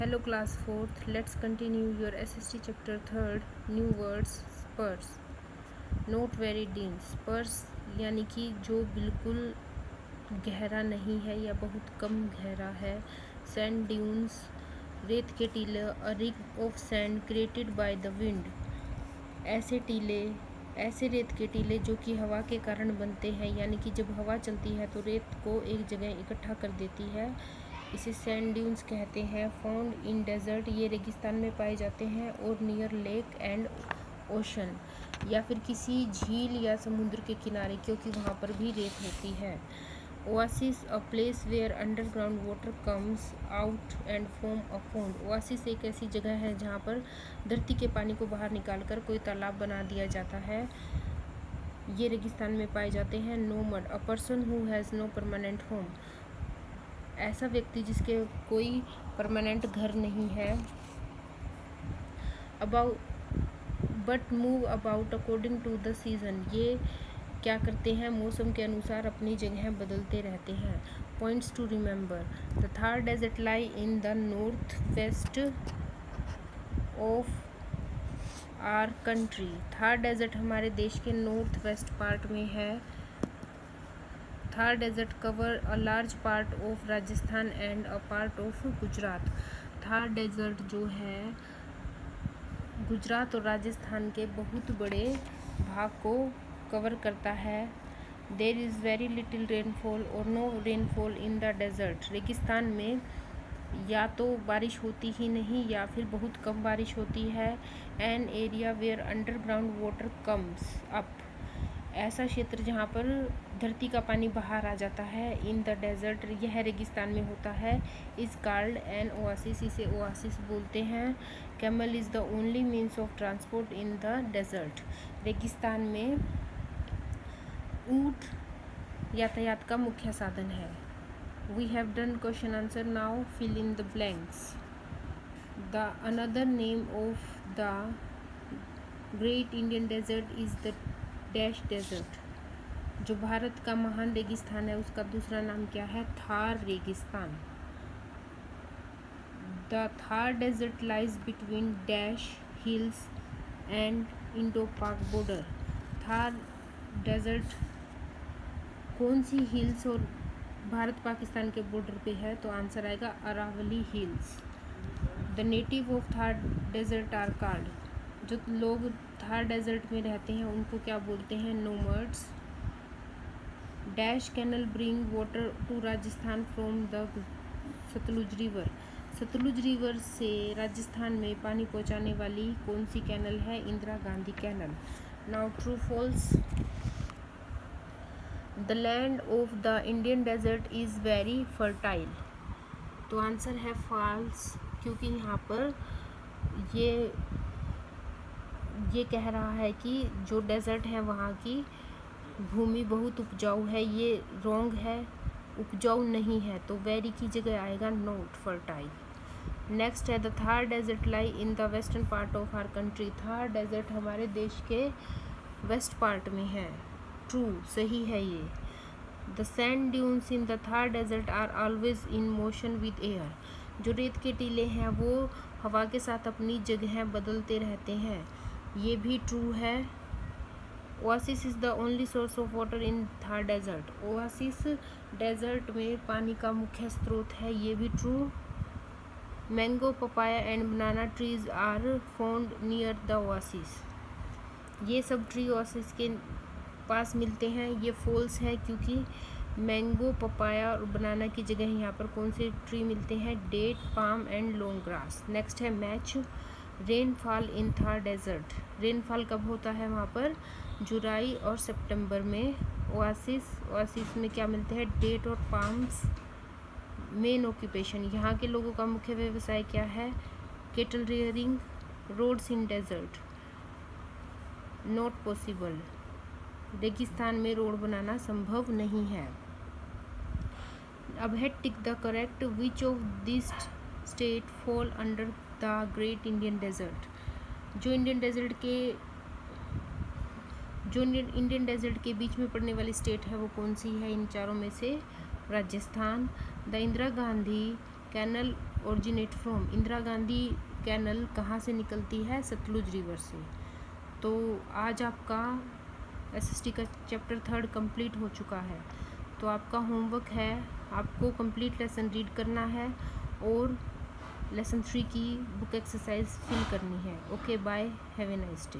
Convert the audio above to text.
Hello class 4th, let's continue your SST chapter 3rd, new words, spurs. Note very deep, spurs यानी कि जो बिल्कुल गहरा नहीं है या बहुत कम गहरा है. Sand dunes, रेत के टीले, a ring of sand created by the wind. ऐसे रेत के टीले जो कि हवा के कारण बनते हैं, यानी कि जब हवा चलती है तो रेत को एक जगह इकट्ठा कर देती है. इसे सैंड ड्यून्स कहते हैं. फाउंड इन डेजर्ट, ये रेगिस्तान में पाए जाते हैं. और नियर लेक एंड ओशन, या फिर किसी झील या समुद्र के किनारे, क्योंकि वहाँ पर भी रेत होती है. Oasis, a place where underground water comes out and form a pond. Oasis एक ऐसी जगह है जहाँ पर धरती के पानी को बाहर निकालकर कोई तालाब बना दिया जाता है. ये रेगिस्तान में पाए जाते हैं. Nomad, a person who has no permanent home, ऐसा व्यक्ति जिसके कोई परमानेंट घर नहीं है. About, but move about according to the season, ये क्या करते हैं, मौसम के अनुसार अपनी जगह बदलते रहते हैं. Points to remember, the Thar desert lie in the north west of our country. Thar desert हमारे देश के नॉर्थ वेस्ट पार्ट में है. Thar desert cover a large part of Rajasthan and a part of Gujarat. Thar desert जो है गुजरात और राजस्थान के बहुत बड़े भाग को कवर करता है. There is very little rainfall और no rainfall in the desert. रेगिस्तान में या तो बारिश होती ही नहीं या फिर बहुत कम बारिश होती है. An area where underground water comes up, ऐसा क्षेत्र जहाँ पर धरती का पानी बाहर आ जाता है. इन द डेजर्ट, यह रेगिस्तान में होता है. इज़ कॉल्ड एन ओआसिस, इसे ओआसिस बोलते हैं. Camel is the only means of transport in the desert. रेगिस्तान में ऊँट यातायात का मुख्य साधन है. We have done question answer, now fill in the blanks. The another name of the great Indian desert is the dash desert. जो भारत का महान रेगिस्तान है उसका दूसरा नाम क्या है, थार रेगिस्तान. The Thar desert lies between dash hills and Indo Pak border. Thar desert कौन सी हिल्स और भारत पाकिस्तान के बॉर्डर पे है, तो आंसर आएगा Aravalli hills. The native of Thar desert are called, जो लोग थार डेजर्ट में रहते हैं उनको क्या बोलते हैं, nomads. Dash canal bring water to Rajasthan from the Sutlej river. Sutlej river से राजस्थान में पानी पहुंचाने वाली कौन सी कैनल है, Indira Gandhi canal. Now true false. The land of the Indian desert is very fertile. तो आंसर है फॉल्स, क्योंकि यहाँ पर ये कह रहा है कि जो डेजर्ट है वहाँ की भूमि बहुत उपजाऊ है. ये रॉन्ग है, उपजाऊ नहीं है, तो वेरी की जगह आएगा नॉट फर्टाइल. नेक्स्ट है the Thar desert lie in the western part of our country. Thar desert हमारे देश के वेस्ट पार्ट में है. ट्रू, सही है ये. The sand dunes in the Thar desert are always in motion with air. जो रेत के टीले हैं वो हवा के साथ अपनी जगह बदलते रहते हैं. ये भी ट्रू है. Oasis is the only source of water in Thar desert. Oasis desert में पानी का मुख्य स्रोत है. ये भी true. Mango, papaya and banana trees are found near the oasis. ये सब ट्री ओआसिस के पास मिलते हैं. ये फॉल्स है, क्योंकि मैंगो, पपाया और बनाना की जगह यहाँ पर कौन से ट्री मिलते हैं, date, palm and long grass. Next है match. Rainfall in Thar desert. Rainfall कब होता है वहाँ पर, जुलाई और सितंबर में. ओआसिस में क्या मिलते हैं, डेट और पाम्स. मेन ऑक्यूपेशन, यहाँ के लोगों का मुख्य व्यवसाय क्या है, cattle rearing. Roads in desert not possible. रेगिस्तान में रोड बनाना संभव नहीं है. अब है tick the correct. Which of this state fall under the great Indian desert. जो इंडियन डेजर्ट के बीच में पड़ने वाली स्टेट है वो कौन सी है, इन चारों में से Rajasthan. The Indira Gandhi canal originate from, Indira Gandhi canal कहाँ से निकलती है? सतलुज रिवर से। तो आज आपका एसएसटी का चैप्टर 3 कंप्लीट हो चुका है। तो आपका होमवर्क है, आपको कंप्लीट लेसन रीड करना है और लेसन 3 की बुक एक्सरसाइज फिल करनी है। Okay bye, have a nice day.